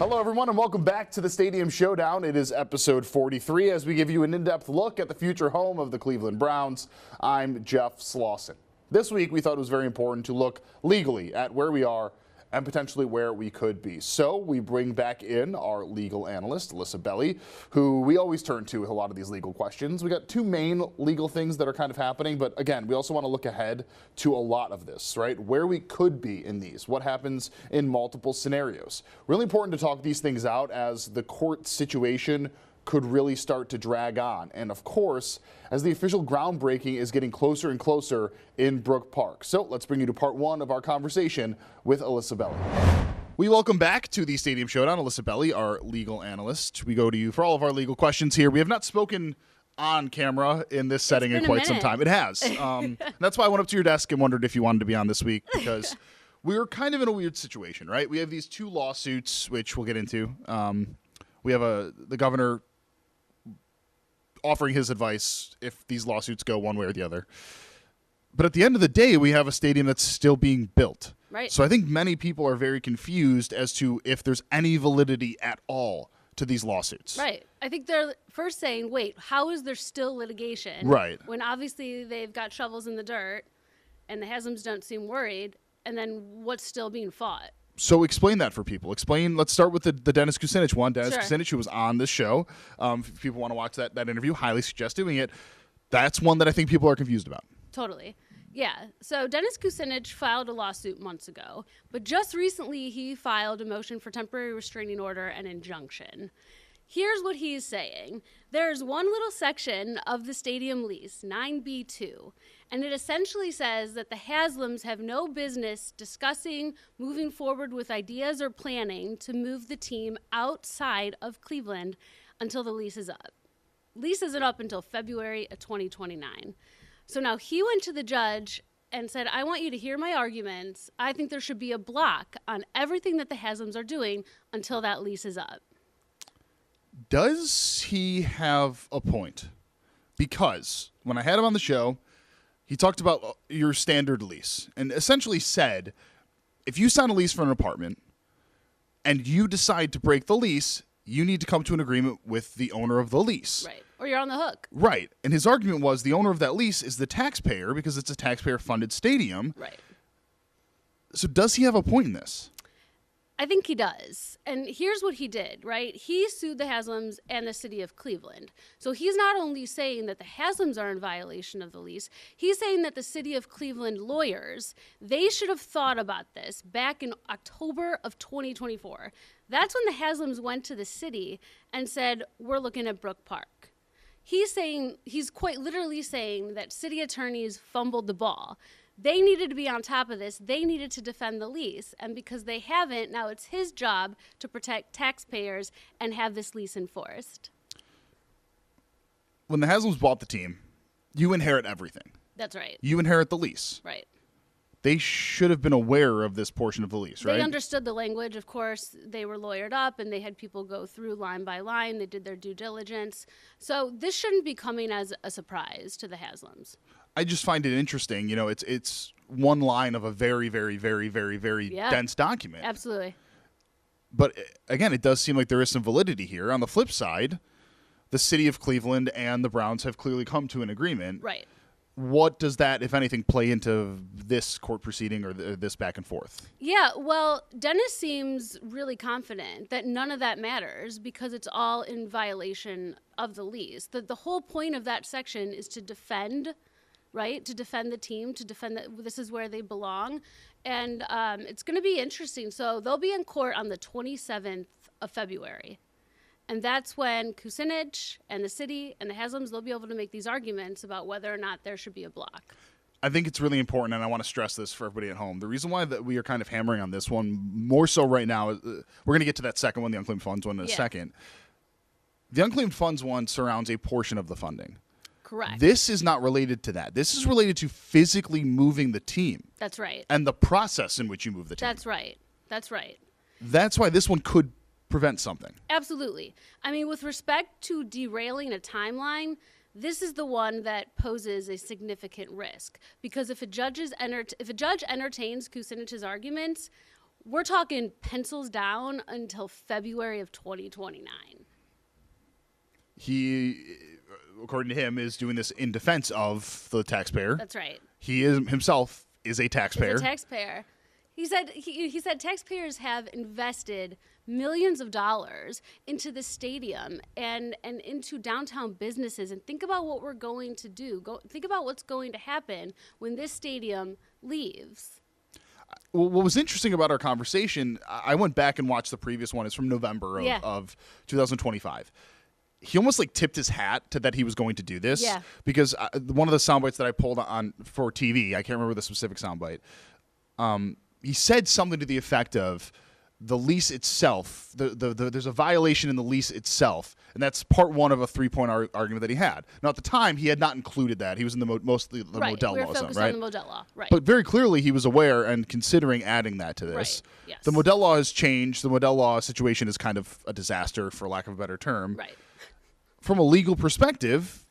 Hello, everyone, and welcome back to the Stadium Showdown. It is episode 43 as we give you an in-depth look at the future home of the Cleveland Browns. I'm Jeff Slauson. This week, we thought it was very important to look legally at where we are and potentially where we could be. So we bring back in our legal analyst, Alyssa Belli, who we always turn to with a lot of these legal questions. We got two main legal things that are kind of happening, but again, we also want to look ahead to a lot of this, right? Where we could be in these, what happens in multiple scenarios. Really important to talk these things out as the court situation could really start to drag on. And of course, as the official groundbreaking is getting closer and closer in Brook Park. So let's bring you to part one of our conversation with Alyssa Belli. We welcome back to the Stadium Showdown, Alyssa Belli, our legal analyst. We go to you for all of our legal questions here. We have not spoken on camera in this setting in quite some time. It has. That's why I went up to your desk and wondered if you wanted to be on this week, because we were kind of in a weird situation, right? We have these two lawsuits, which we'll get into. We have the governor offering his advice if these lawsuits go one way or the other. But at the end of the day, we have a stadium that's still being built. Right. So I think many people are very confused as to if there's any validity at all to these lawsuits. Right. I think they're first saying, wait, how is there still litigation? Right. When obviously they've got shovels in the dirt and the Haslam's don't seem worried, and then what's still being fought? So explain that for people. Let's start with the Dennis Kucinich one. Dennis Sure. Kucinich, who was on this show. If people want to watch that interview, highly suggest doing it. That's one that I think people are confused about. Totally. Yeah. So Dennis Kucinich filed a lawsuit months ago, but just recently he filed a motion for temporary restraining order and injunction. Here's what he's saying. There's one little section of the stadium lease, 9B2, and it essentially says that the Haslams have no business discussing moving forward with ideas or planning to move the team outside of Cleveland until the lease is up. Lease isn't up until February of 2029. So now he went to the judge and said, I want you to hear my arguments. I think there should be a block on everything that the Haslams are doing until that lease is up. Does he have a point? Because when I had him on the show, he talked about your standard lease and essentially said, if you sign a lease for an apartment and you decide to break the lease, you need to come to an agreement with the owner of the lease. Right. Or you're on the hook. Right. And his argument was the owner of that lease is the taxpayer because it's a taxpayer-funded stadium. Right. So does he have a point in this? I think he does. And here's what he did, right? He sued the Haslams and the city of Cleveland. So he's not only saying that the Haslams are in violation of the lease, he's saying that the city of Cleveland lawyers, they should have thought about this back in October of 2024. That's when the Haslams went to the city and said, we're looking at Brook Park. He's quite literally saying that city attorneys fumbled the ball. They needed to be on top of this. They needed to defend the lease. And because they haven't, now it's his job to protect taxpayers and have this lease enforced. When the Haslams bought the team, you inherit everything. That's right. You inherit the lease. Right. They should have been aware of this portion of the lease, right? They understood the language. Of course, they were lawyered up and they had people go through line by line. They did their due diligence. So this shouldn't be coming as a surprise to the Haslams. I just find it interesting. You know, it's one line of a very, very, very, very, very dense document. Absolutely. But again, it does seem like there is some validity here. On the flip side, the city of Cleveland and the Browns have clearly come to an agreement. Right. What does that, if anything, play into this court proceeding or this back and forth? Yeah, well, Dennis seems really confident that none of that matters because it's all in violation of the lease. The whole point of that section is to defend, right? To defend the team, to defend that this is where they belong. And it's going to be interesting. So they'll be in court on the 27th of February. And that's when Kucinich and the city and the Haslams, they'll be able to make these arguments about whether or not there should be a block. I think it's really important, and I want to stress this for everybody at home. The reason why that we are kind of hammering on this one more so right now, we're going to get to that second one, the unclaimed funds one, in a second. The unclaimed funds one surrounds a portion of the funding. Correct. This is not related to that. This is related to physically moving the team. That's right. And the process in which you move the team. That's right. That's right. That's why this one could prevent something. Absolutely. I mean, with respect to derailing a timeline, this is the one that poses a significant risk because if a judge entertains Kucinich's arguments, We're talking pencils down until February of 2029. He, according to him, is doing this in defense of the taxpayer. That's right. He himself is a taxpayer. He's a taxpayer. He said taxpayers have invested millions of dollars into the stadium and into downtown businesses. And think about what we're going to do. Think about what's going to happen when this stadium leaves. Well, what was interesting about our conversation, I went back and watched the previous one. It's from November of 2025. He almost like tipped his hat to that he was going to do this. Yeah. Because one of the sound bites that I pulled on for TV, I can't remember the specific sound bite. He said something to the effect of the lease itself. There's a violation in the lease itself, and that's part one of a 3-point argument that he had. Now, at the time, he had not included that. He was in the mostly the right. Modell we were law, focused right? on the Modell law, right? But very clearly, he was aware and considering adding that to this. Right. Yes. The Modell law has changed. The Modell law situation is kind of a disaster, for lack of a better term. Right. From a legal perspective,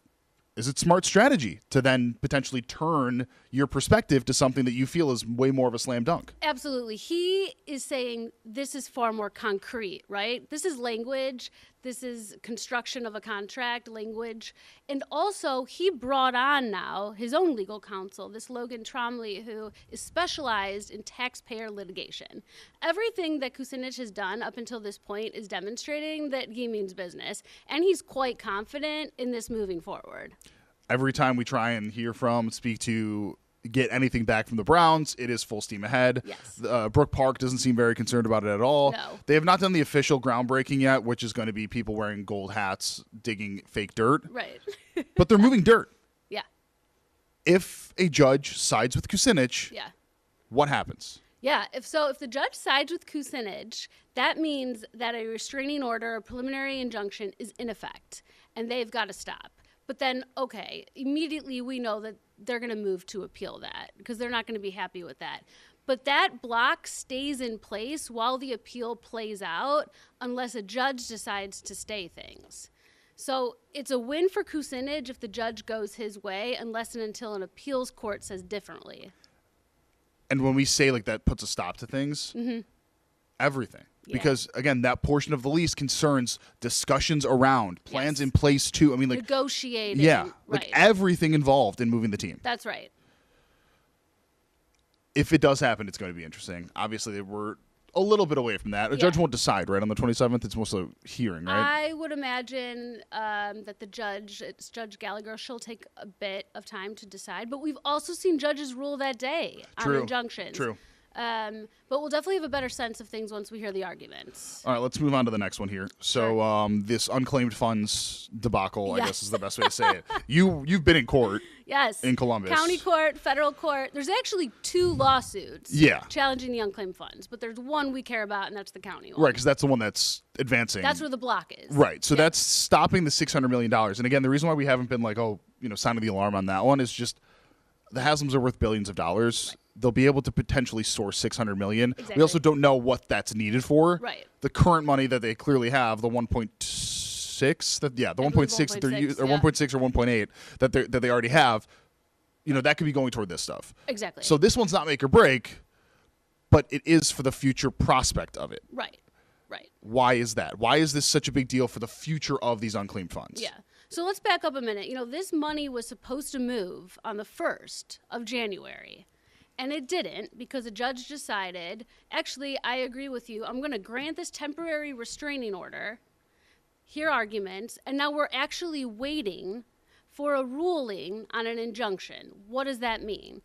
is it smart strategy to then potentially turn your perspective to something that you feel is way more of a slam dunk? Absolutely. He is saying this is far more concrete, right? This is language. This is construction of a contract language. And also, he brought on now his own legal counsel, this Logan Tromley, who is specialized in taxpayer litigation. Everything that Kucinich has done up until this point is demonstrating that he means business, and he's quite confident in this moving forward. Every time we try and hear from, speak to, get anything back from the Browns, it is full steam ahead. Yes. Brook Park doesn't seem very concerned about it at all. No. They have not done the official groundbreaking yet, which is going to be people wearing gold hats digging fake dirt. Right. But they're moving dirt. Yeah. If a judge sides with Kucinich, Yeah. what happens? Yeah, if the judge sides with Kucinich, that means that a restraining order, a preliminary injunction, is in effect, and they've got to stop. But then, okay, immediately we know that they're going to move to appeal that because they're not going to be happy with that. But that block stays in place while the appeal plays out unless a judge decides to stay things. So it's a win for Kucinich if the judge goes his way unless and until an appeals court says differently. And when we say like that puts a stop to things, everything. Yeah. Because, again, that portion of the lease concerns discussions around, plans Yes. in place too. I mean, like, negotiating. yeah, Right. like everything involved in moving the team. That's right. If it does happen, it's going to be interesting. Obviously, we're a little bit away from that. A judge won't decide, right? On the 27th, it's mostly a hearing, right? I would imagine that it's Judge Gallagher, she'll take a bit of time to decide. But we've also seen judges rule that day on injunctions. True. But we'll definitely have a better sense of things once we hear the arguments. All right, let's move on to the next one here. So this unclaimed funds debacle, I Yes. guess is the best way to say it. You've been in court. Yes. In Columbus. County court, federal court. There's actually 2 lawsuits challenging the unclaimed funds, but there's one we care about, and that's the county one. Right, because that's the one that's advancing. That's where the block is. Right, so that's stopping the $600 million. And again, the reason why we haven't been like, sounding the alarm on that one is just the Haslams are worth billions of dollars. Right. They'll be able to potentially source $600 million. Exactly. We also don't know what that's needed for. Right. The current money that they clearly have, the 1.6, the 1.6 that they're using, or 1.6 or 1.8 that they already have, that could be going toward this stuff. Exactly. So this one's not make or break, but it is for the future prospect of it. Right. Why is that? Why is this such a big deal for the future of these unclaimed funds? Yeah. So let's back up a minute. This money was supposed to move on the 1st of January. And it didn't because a judge decided, actually, I agree with you. I'm going to grant this temporary restraining order, hear arguments, and now we're actually waiting for a ruling on an injunction. What does that mean?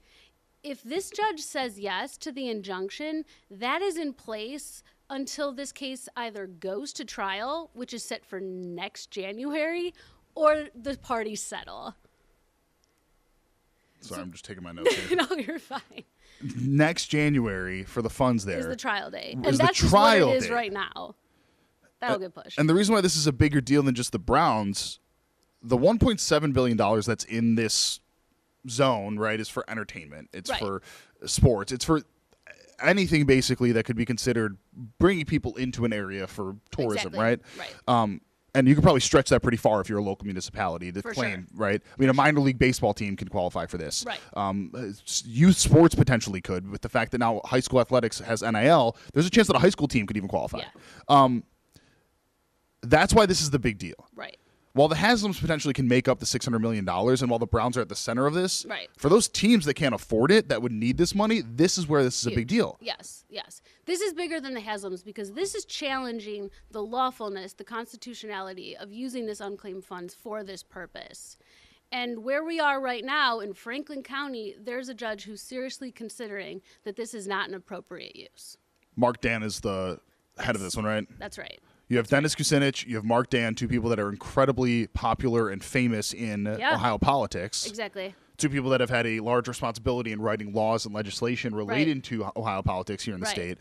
If this judge says yes to the injunction, that is in place until this case either goes to trial, which is set for next January, or the parties settle. Sorry, I'm just taking my notes here. No, you're fine. Next January for the funds there Is the trial date. Is And the that's just trial what it is date. right now. That'll get pushed. And the reason why this is a bigger deal than just the Browns, the $1.7 billion that's in this zone, right, is for entertainment. It's for sports. It's for anything basically that could be considered bringing people into an area for tourism, Exactly. right? And you could probably stretch that pretty far if you're a local municipality to For claim, sure. right? I mean, a minor league baseball team can qualify for this. Right. Youth sports potentially could, with the fact that now high school athletics has NIL. There's a chance that a high school team could even qualify. Yeah. That's why this is the big deal. Right. While the Haslams potentially can make up the $600 million, and while the Browns are at the center of this, Right. for those teams that can't afford it, that would need this money, this is where this is a big deal. Yes, yes. This is bigger than the Haslams because this is challenging the lawfulness, the constitutionality of using this unclaimed funds for this purpose. And where we are right now in Franklin County, there's a judge who's seriously considering that this is not an appropriate use. Mark Dan is the head of this one, right? That's right. You have Dennis Kucinich, you have Mark Dan, two people that are incredibly popular and famous in Ohio politics. Exactly. Two people that have had a large responsibility in writing laws and legislation related to Ohio politics here in the state.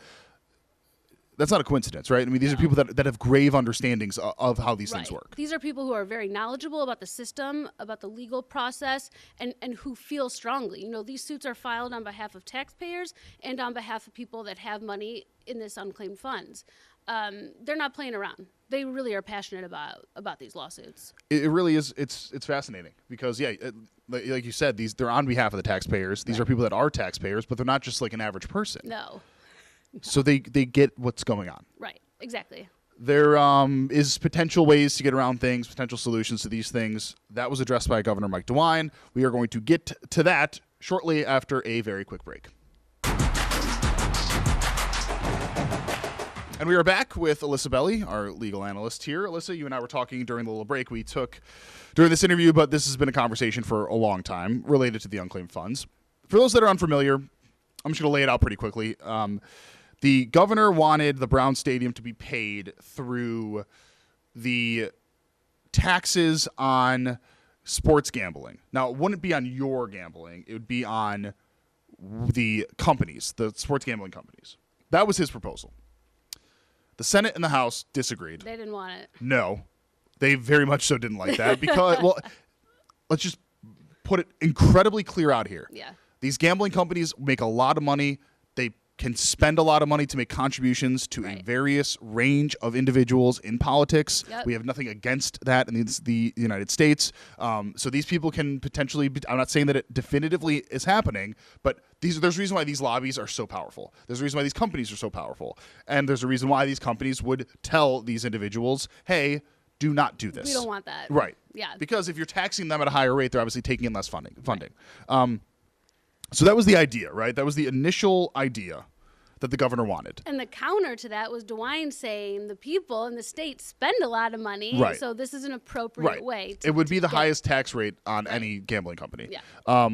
That's not a coincidence, right? I mean, these are people that have grave understandings of how these things work. These are people who are very knowledgeable about the system, about the legal process, and who feel strongly. You know, these suits are filed on behalf of taxpayers and on behalf of people that have money in this unclaimed funds. They're not playing around. They really are passionate about these lawsuits. It really is. It's fascinating because, like you said, they're on behalf of the taxpayers. These are people that are taxpayers, but they're not just like an average person. No. So they get what's going on. Right. Exactly. There is potential ways to get around things, potential solutions to these things. That was addressed by Governor Mike DeWine. We are going to get to that shortly after a very quick break. And we are back with Alyssa Belli, our legal analyst here. Alyssa, you and I were talking during the little break we took during this interview, but this has been a conversation for a long time related to the unclaimed funds. For those that are unfamiliar, I'm just going to lay it out pretty quickly. The governor wanted the Brown Stadium to be paid through the taxes on sports gambling. Now, it wouldn't be on your gambling. It would be on the companies, the sports gambling companies. That was his proposal. The Senate and the House disagreed. They didn't want it. No, they very much so didn't like that because, well, let's just put it incredibly clear out here. Yeah. These gambling companies make a lot of money. They can spend a lot of money to make contributions to a various range of individuals in politics. Yep. We have nothing against that in the United States. So these people can potentially I'm not saying that it definitively is happening, but there's a reason why these lobbies are so powerful. There's a reason why these companies are so powerful. And there's a reason why these companies would tell these individuals, hey, do not do this. We don't want that. Right. Yeah. Because if you're taxing them at a higher rate, they're obviously taking in less funding. So that was the idea, right? That was the initial idea that the governor wanted. And the counter to that was DeWine saying the people in the state spend a lot of money, so this is an appropriate way. It would be the highest tax rate on any gambling company. Yeah.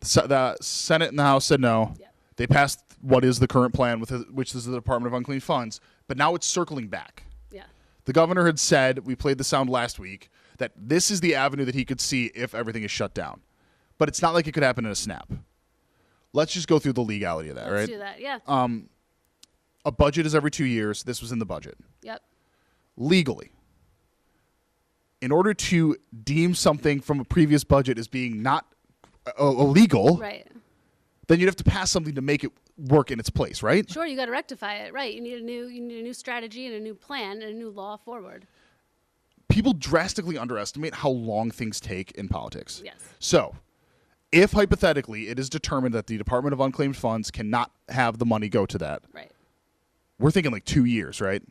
The Senate and the House said no. Yeah. They passed what is the current plan, which is the Department of Unclaimed Funds, but now it's circling back. Yeah. The governor had said, we played the sound last week, that this is the avenue that he could see if everything is shut down. But it's not like it could happen in a snap. Let's just go through the legality of that, right? Let's do that, yeah. A budget is every 2 years. This was in the budget. Yep. Legally, in order to deem something from a previous budget as being not illegal, Right. then you'd have to pass something to make it work in its place, right? Sure, you got to rectify it, right? You need a new strategy and a new plan and a new law forward. People drastically underestimate how long things take in politics. Yes. So, if hypothetically it is determined that the Department of Unclaimed Funds cannot have the money go to that, Right. we're thinking like 2 years, right?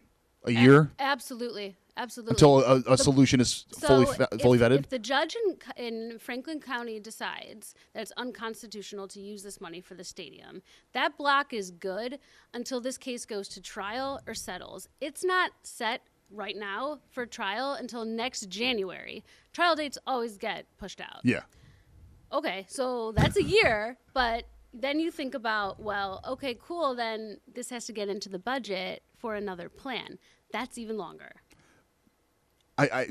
A year? Absolutely. Absolutely. Until a solution is fully vetted? If the judge in Franklin County decides that it's unconstitutional to use this money for the stadium, that block is good until this case goes to trial or settles. It's not set right now for trial until next January. Trial dates always get pushed out. Yeah. Okay, so that's a year, but then you think about, well, okay, cool, then this has to get into the budget for another plan. That's even longer.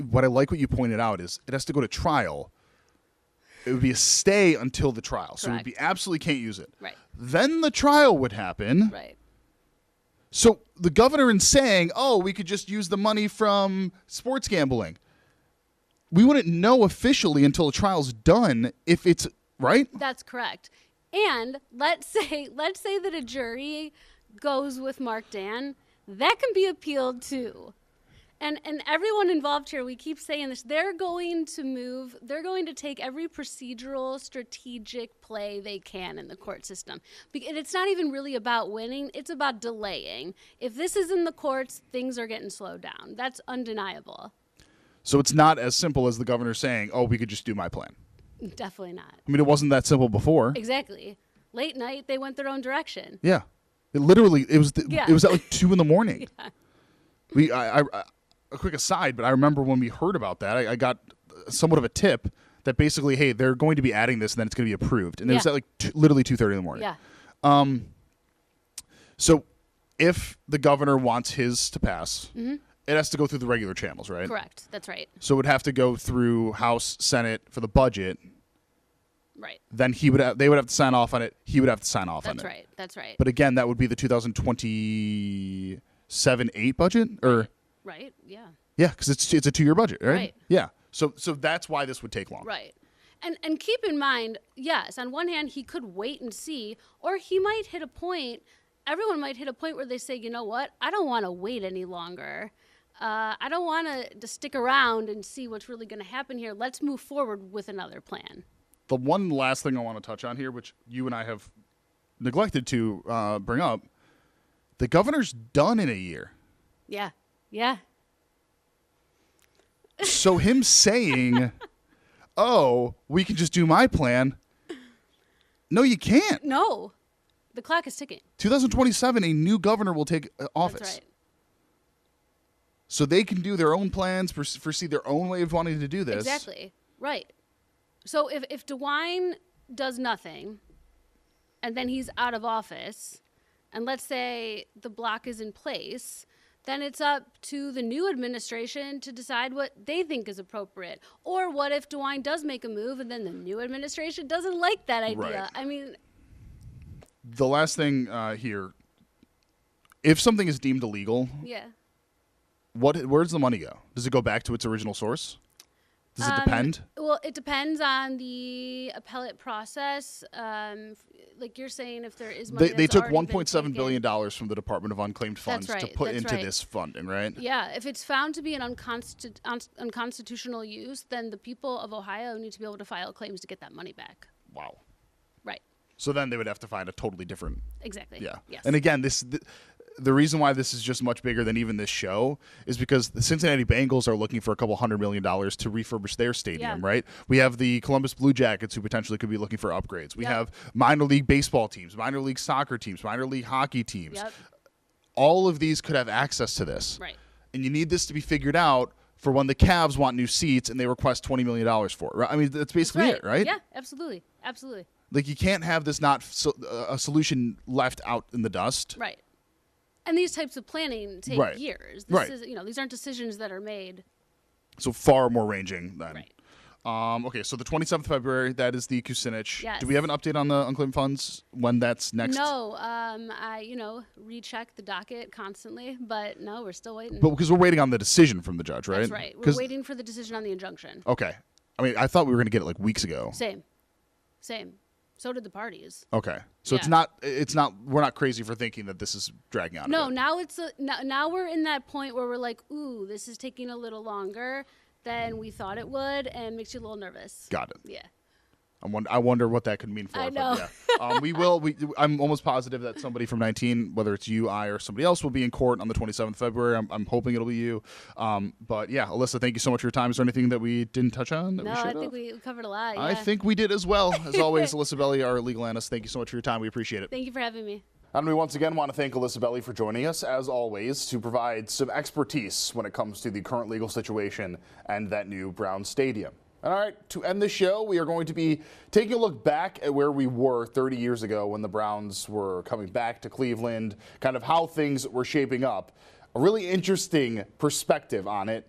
What I like what you pointed out is it has to go to trial. It would be a stay until the trial. So it would be absolutely can't use it. Right. Then the trial would happen. Right. So the governor in saying, oh, we could just use the money from sports gambling, we wouldn't know officially until the trial's done if it's right. That's correct. And let's say that a jury goes with Mark Dan, that can be appealed too. And everyone involved here, we keep saying this, they're going to take every procedural, strategic play they can in the court system. And it's not even really about winning, it's about delaying. If this is in the courts, things are getting slowed down. That's undeniable. So it's not as simple as the governor saying, oh, we could just do my plan. Definitely not. I mean, it wasn't that simple before. Exactly. Late night, they went their own direction. Yeah. It was at like 2 a.m. Yeah. A quick aside, but I remember when we heard about that, I got somewhat of a tip that basically, hey, they're going to be adding this and then it's going to be approved. And it was at like literally 2:30 in the morning. Yeah. So if the governor wants his to pass, it has to go through the regular channels, right? Correct. That's right. So it would have to go through House, Senate for the budget. Right. Then they would have to sign off on it. He would have to sign off on it. That's right. That's right. But again, that would be the 2027-8 budget, or right. Yeah. Yeah, because it's a 2-year budget, right? Right. Yeah. So that's why this would take long. Right. And keep in mind, yes, on one hand, he could wait and see, or he might hit a point. Everyone might hit a point where they say, you know what? I don't want to wait any longer. I don't want to stick around and see what's really going to happen here. Let's move forward with another plan. The one last thing I want to touch on here, which you and I have neglected to bring up, the governor's done in a year. Yeah. Yeah. So him saying, oh, we can just do my plan. No, you can't. No. The clock is ticking. 2027, a new governor will take office. That's right. So they can do their own plans, foresee their own way of wanting to do this. Exactly. Right. So if DeWine does nothing and then he's out of office, and let's say the block is in place, then it's up to the new administration to decide what they think is appropriate. Or what if DeWine does make a move and then the new administration doesn't like that idea? Right. I mean, the last thing here, if something is deemed illegal, yeah. where does the money go? Does it go back to its original source? Does it depend? Well, it depends on the appellate process. Like you're saying, if there is money They took already been $1.7 billion taken. from the Department of Unclaimed Funds That's to right, put that's into right. this funding, right? Yeah, if it's found to be an unconstitutional use, then the people of Ohio need to be able to file claims to get that money back. Wow. Right. So then they would have to find a totally different. Exactly. Yeah. Yes. And again, the reason why this is just much bigger than even this show is because the Cincinnati Bengals are looking for a couple $100 million to refurbish their stadium, Yeah. right? We have the Columbus Blue Jackets who potentially could be looking for upgrades. We Yep. have minor league baseball teams, minor league soccer teams, minor league hockey teams. Yep. All of these could have access to this. Right. And you need this to be figured out for when the Cavs want new seats and they request $20 million for it. Right? I mean, that's basically it, right? Yeah, absolutely. Absolutely. Like, you can't have this a solution left out in the dust. Right. And these types of planning take Right. years. Right. These aren't decisions that are made. So far more ranging than. Right. Okay, so the 27th of February, that is the Kucinich. Yes. Do we have an update on the unclaimed funds when that's next? No, I recheck the docket constantly, but no, we're still waiting. But because we're waiting on the decision from the judge, right? That's right. We're waiting for the decision on the injunction. Okay. I mean, I thought we were going to get it like weeks ago. Same. So did the parties. Okay. So Yeah. we're not crazy for thinking that this is dragging out. No, a bit. now we're in that point where we're like, ooh, this is taking a little longer than we thought it would, and makes you a little nervous. Got it. Yeah. I wonder what that could mean for I us. know. But yeah. I'm almost positive that somebody from 19, whether it's you, I, or somebody else, will be in court on the 27th of February. I'm hoping it'll be you. But yeah, Alyssa, thank you so much for your time. Is there anything that we didn't touch on? That No, we should I have? think we covered a lot. Yeah. I think we did as well. As always, Alyssa Belli, our legal analyst, thank you so much for your time. We appreciate it. Thank you for having me. And we once again want to thank Alyssa Belli for joining us, as always, to provide some expertise when it comes to the current legal situation and that new Brown Stadium. And all right, to end the show, we are going to be taking a look back at where we were 30 years ago when the Browns were coming back to Cleveland, kind of how things were shaping up. A really interesting perspective on it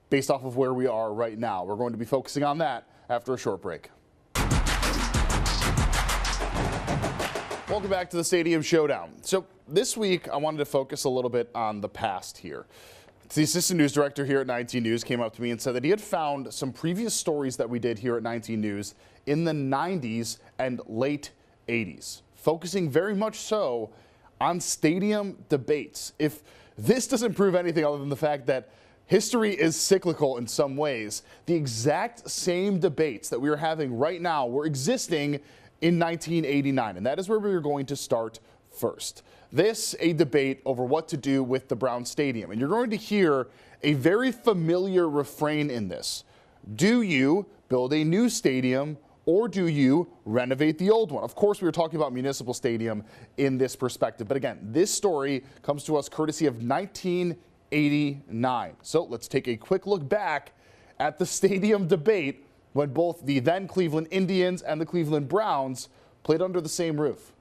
based off of where we are right now. We're going to be focusing on that after a short break. Welcome back to the Stadium Showdown. So this week, I wanted to focus a little bit on the past here. The assistant news director here at 19 News came up to me and said that he had found some previous stories that we did here at 19 News in the 90s and late 80s, focusing very much so on stadium debates. If this doesn't prove anything other than the fact that history is cyclical in some ways. The exact same debates that we are having right now were existing in 1989, and that is where we are going to start first. This, a debate over what to do with the Brown Stadium. And you're going to hear a very familiar refrain in this. Do you build a new stadium or do you renovate the old one? Of course, we were talking about Municipal Stadium in this perspective. But again, this story comes to us courtesy of 1989. So let's take a quick look back at the stadium debate when both the then Cleveland Indians and the Cleveland Browns played under the same roof.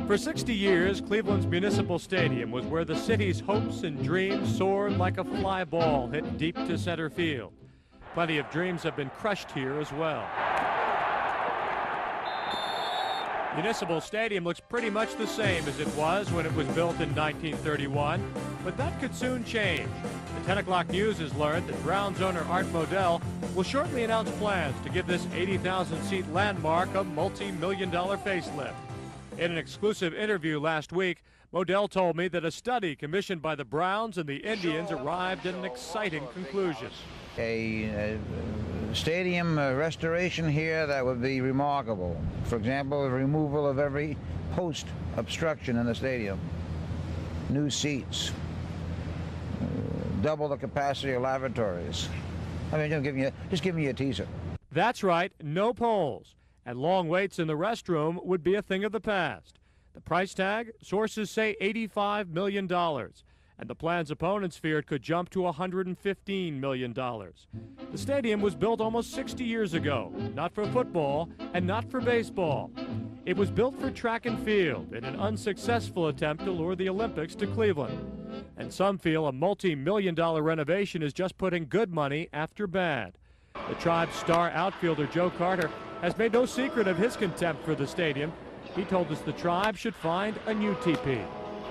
For 60 years, Cleveland's Municipal Stadium was where the city's hopes and dreams soared like a fly ball hit deep to center field. Plenty of dreams have been crushed here as well. Municipal Stadium looks pretty much the same as it was when it was built in 1931, but that could soon change. The 10 o'clock news has learned that Browns owner Art Modell will shortly announce plans to give this 80,000-seat landmark a multi-million-dollar facelift. In an exclusive interview last week, Modell told me that a study commissioned by the Browns and the Indians arrived at an exciting conclusion. A stadium restoration here that would be remarkable. For example, the removal of every post obstruction in the stadium. New seats. Double the capacity of lavatories. I mean, just give me a teaser. That's right, no poles. And long waits in the restroom would be a thing of the past. The price tag, sources say $85 million. And the plan's opponents fear it could jump to $115 million. The stadium was built almost 60 years ago, not for football and not for baseball. It was built for track and field in an unsuccessful attempt to lure the Olympics to Cleveland. And some feel a multi-million-dollar renovation is just putting good money after bad. The Tribe's star outfielder Joe Carter has made no secret of his contempt for the stadium. He told us the Tribe should find a new TP.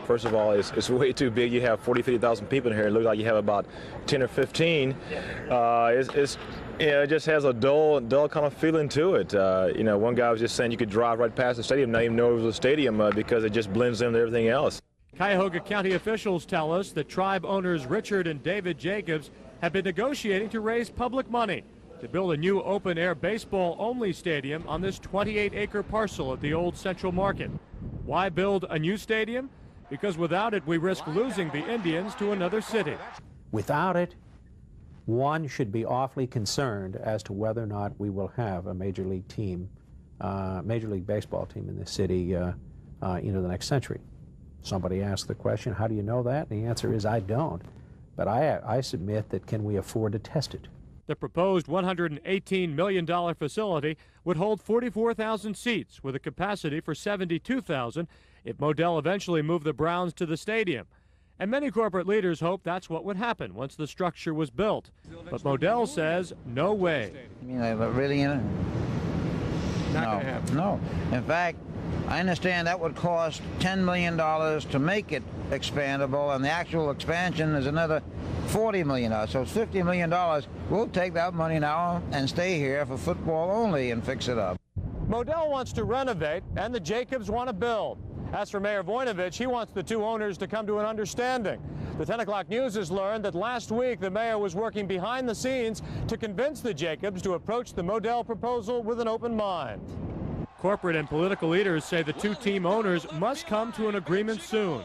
First of all, it's way too big. You have 40, 50,000 people in here. It looks like you have about 10 or 15. It just has a dull kind of feeling to it. One guy was just saying you could drive right past the stadium, not even know it was a stadium because it just blends into everything else. Cuyahoga County officials tell us that Tribe owners Richard and David Jacobs have been negotiating to raise public money to build a new open-air baseball-only stadium on this 28-acre parcel at the old Central Market. Why build a new stadium? Because without it, we risk losing the Indians to another city. Without it, one should be awfully concerned as to whether or not we will have a Major League team, Major League Baseball team in this city into the next century. Somebody asked the question, how do you know that? And the answer is, I don't. But I submit that can we afford to test it? The proposed $118 million facility would hold 44,000 seats with a capacity for 72,000 if Modell eventually moved the Browns to the stadium. And many corporate leaders hope that's what would happen once the structure was built. But Modell says, no way. You mean, really in it? Not going to happen. No. In fact, I understand that would cost $10 million to make it expandable, and the actual expansion is another $40 million. So it's $50 million. We'll take that money now and stay here for football only and fix it up. Modell wants to renovate, and the Jacobs want to build. As for Mayor Voinovich, he wants the two owners to come to an understanding. The 10 o'clock news has learned that last week the mayor was working behind the scenes to convince the Jacobs to approach the Modell proposal with an open mind. Corporate and political leaders say the two team owners must come to an agreement soon.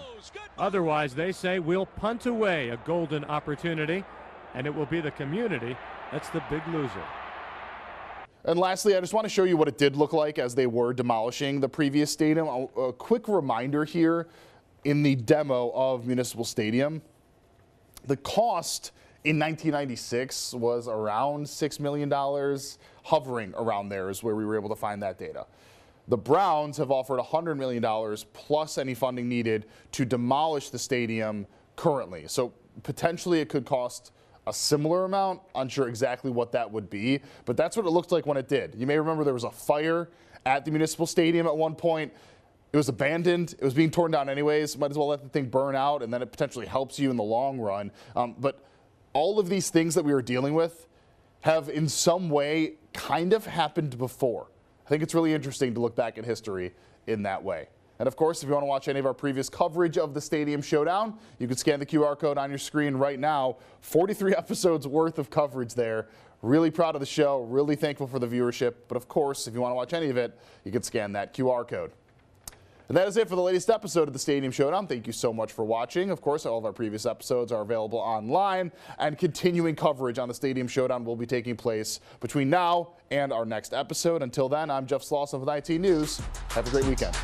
Otherwise, they say we'll punt away a golden opportunity, and it will be the community that's the big loser. And lastly, I just want to show you what it did look like as they were demolishing the previous stadium. A quick reminder here, in the demo of Municipal Stadium, the cost in 1996 was around $6 million, hovering around there is where we were able to find that data. The Browns have offered $100 million plus any funding needed to demolish the stadium currently. So potentially it could cost a similar amount. Unsure exactly what that would be, but that's what it looked like when it did. You may remember there was a fire at the Municipal Stadium at one point. It was abandoned. It was being torn down anyways. Might as well let the thing burn out, and then it potentially helps you in the long run. But all of these things that we were dealing with have in some way kind of happened before. I think it's really interesting to look back at history in that way. And of course, if you want to watch any of our previous coverage of the Stadium Showdown, you can scan the QR code on your screen right now. 43 episodes worth of coverage there. Really proud of the show, really thankful for the viewership. But of course, if you want to watch any of it, you can scan that QR code. And that is it for the latest episode of the Stadium Showdown. Thank you so much for watching. Of course, all of our previous episodes are available online, and continuing coverage on the Stadium Showdown will be taking place between now and our next episode. Until then, I'm Jeff Slauson with IT News. Have a great weekend.